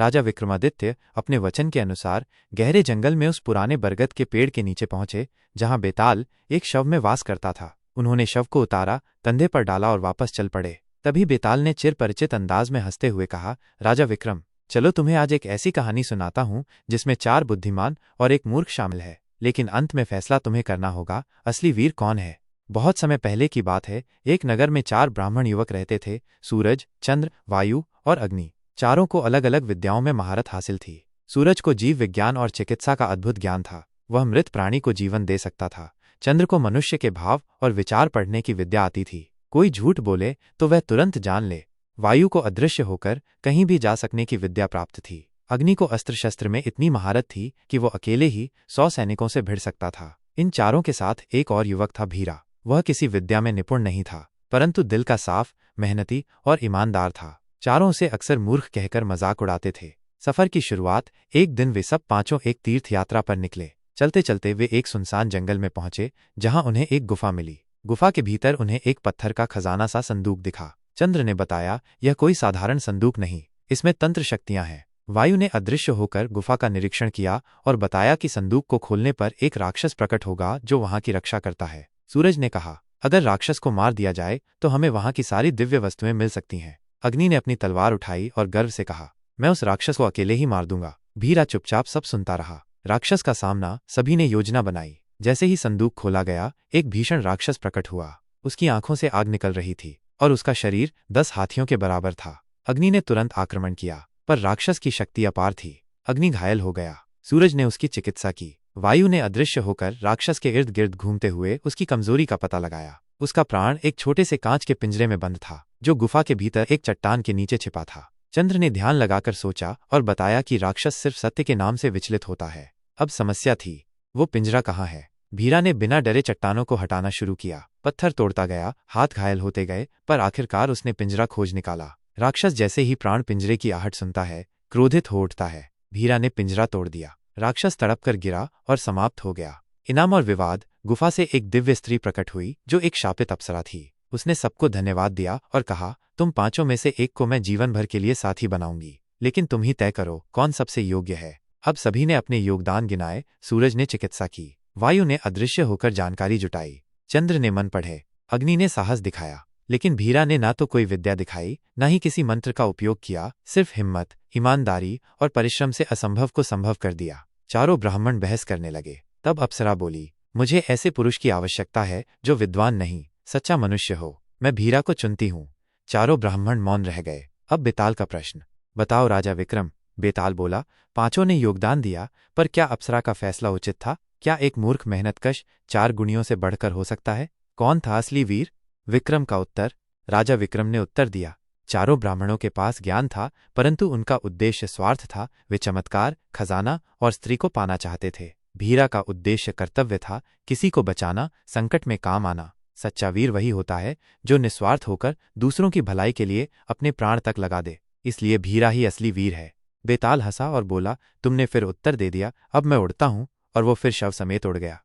राजा विक्रमादित्य अपने वचन के अनुसार गहरे जंगल में उस पुराने बरगद के पेड़ के नीचे पहुंचे जहां बेताल एक शव में वास करता था। उन्होंने शव को उतारा, कंधे पर डाला और वापस चल पड़े। तभी बेताल ने चिरपरिचित अंदाज में हंसते हुए कहा, राजा विक्रम, चलो तुम्हें आज एक ऐसी कहानी सुनाता हूं जिसमें 4 बुद्धिमान और 1 मूर्ख शामिल है, लेकिन अंत में फैसला तुम्हें करना होगा, असली वीर कौन है। बहुत समय पहले की बात है, एक नगर में 4 ब्राह्मण युवक रहते थे। सूरज, चंद्र, वायु और अग्नि। चारों को अलग अलग विद्याओं में महारत हासिल थी। सूरज को जीव विज्ञान और चिकित्सा का अद्भुत ज्ञान था, वह मृत प्राणी को जीवन दे सकता था। चंद्र को मनुष्य के भाव और विचार पढ़ने की विद्या आती थी, कोई झूठ बोले तो वह तुरंत जान ले। वायु को अदृश्य होकर कहीं भी जा सकने की विद्या प्राप्त थी। अग्नि को अस्त्र शस्त्र में इतनी महारत थी कि वो अकेले ही 100 सैनिकों से भिड़ सकता था। इन चारों के साथ एक और युवक था, भीरा। वह किसी विद्या में निपुण नहीं था, परंतु दिल का साफ, मेहनती और ईमानदार था। चारों उसे अक्सर मूर्ख कहकर मजाक उड़ाते थे। सफर की शुरुआत एक दिन वे सब पांचों एक तीर्थ यात्रा पर निकले। चलते चलते वे एक सुनसान जंगल में पहुंचे जहां उन्हें एक गुफा मिली। गुफा के भीतर उन्हें एक पत्थर का खजाना सा संदूक दिखा। चंद्र ने बताया, यह कोई साधारण संदूक नहीं, इसमें तंत्र शक्तियां हैं। वायु ने अदृश्य होकर गुफा का निरीक्षण किया और बताया कि संदूक को खोलने पर एक राक्षस प्रकट होगा जो वहां की रक्षा करता है। सूरज ने कहा, अगर राक्षस को मार दिया जाए तो हमें वहां की सारी दिव्य वस्तुएं मिल सकती हैं। अग्नि ने अपनी तलवार उठाई और गर्व से कहा, मैं उस राक्षस को अकेले ही मार दूंगा। भीरा चुपचाप सब सुनता रहा। राक्षस का सामना सभी ने योजना बनाई। जैसे ही संदूक खोला गया, एक भीषण राक्षस प्रकट हुआ। उसकी आंखों से आग निकल रही थी और उसका शरीर 10 हाथियों के बराबर था। अग्नि ने तुरंत आक्रमण किया, पर राक्षस की शक्ति अपार थी। अग्नि घायल हो गया। सूरज ने उसकी चिकित्सा की। वायु ने अदृश्य होकर राक्षस के इर्द गिर्द घूमते हुए उसकी कमजोरी का पता लगाया। उसका प्राण एक छोटे से कांच के पिंजरे में बंद था, जो गुफा के भीतर एक चट्टान के नीचे छिपा था। चंद्र ने ध्यान लगाकर सोचा और बताया कि राक्षस सिर्फ सत्य के नाम से विचलित होता है। अब समस्या थी, वो पिंजरा कहाँ है। भीरा ने बिना डरे चट्टानों को हटाना शुरू किया। पत्थर तोड़ता गया, हाथ घायल होते गए, पर आखिरकार उसने पिंजरा खोज निकाला। राक्षस जैसे ही प्राण पिंजरे की आहट सुनता है, क्रोधित हो उठता है। भीरा ने पिंजरा तोड़ दिया। राक्षस तड़प कर गिरा और समाप्त हो गया। इनाम और विवाद। गुफा से एक दिव्य स्त्री प्रकट हुई जो एक शापित अप्सरा थी। उसने सबको धन्यवाद दिया और कहा, तुम पांचों में से एक को मैं जीवन भर के लिए साथी बनाऊंगी, लेकिन तुम ही तय करो कौन सबसे योग्य है। अब सभी ने अपने योगदान गिनाए। सूरज ने चिकित्सा की, वायु ने अदृश्य होकर जानकारी जुटाई, चंद्र ने मन पढ़े, अग्नि ने साहस दिखाया, लेकिन भीरा ने ना तो कोई विद्या दिखाई, ना ही किसी मंत्र का उपयोग किया। सिर्फ हिम्मत, ईमानदारी और परिश्रम से असंभव को संभव कर दिया। चारों ब्राह्मण बहस करने लगे। तब अप्सरा बोली, मुझे ऐसे पुरुष की आवश्यकता है जो विद्वान नहीं, सच्चा मनुष्य हो। मैं भीरा को चुनती हूँ। चारों ब्राह्मण मौन रह गए। अब बेताल का प्रश्न, बताओ राजा विक्रम। बेताल बोला, पांचों ने योगदान दिया, पर क्या अप्सरा का फैसला उचित था? क्या एक मूर्ख मेहनतकश 4 गुणियों से बढ़कर हो सकता है? कौन था असली वीर? विक्रम का उत्तर। राजा विक्रम ने उत्तर दिया, चारों ब्राह्मणों के पास ज्ञान था, परंतु उनका उद्देश्य स्वार्थ था। वे चमत्कार, खजाना और स्त्री को पाना चाहते थे। भीरा का उद्देश्य कर्तव्य था, किसी को बचाना, संकट में काम आना। सच्चा वीर वही होता है जो निस्वार्थ होकर दूसरों की भलाई के लिए अपने प्राण तक लगा दे। इसलिए भीरा ही असली वीर है। बेताल हंसा और बोला, तुमने फिर उत्तर दे दिया, अब मैं उड़ता हूं। और वो फिर शव समेत उड़ गया।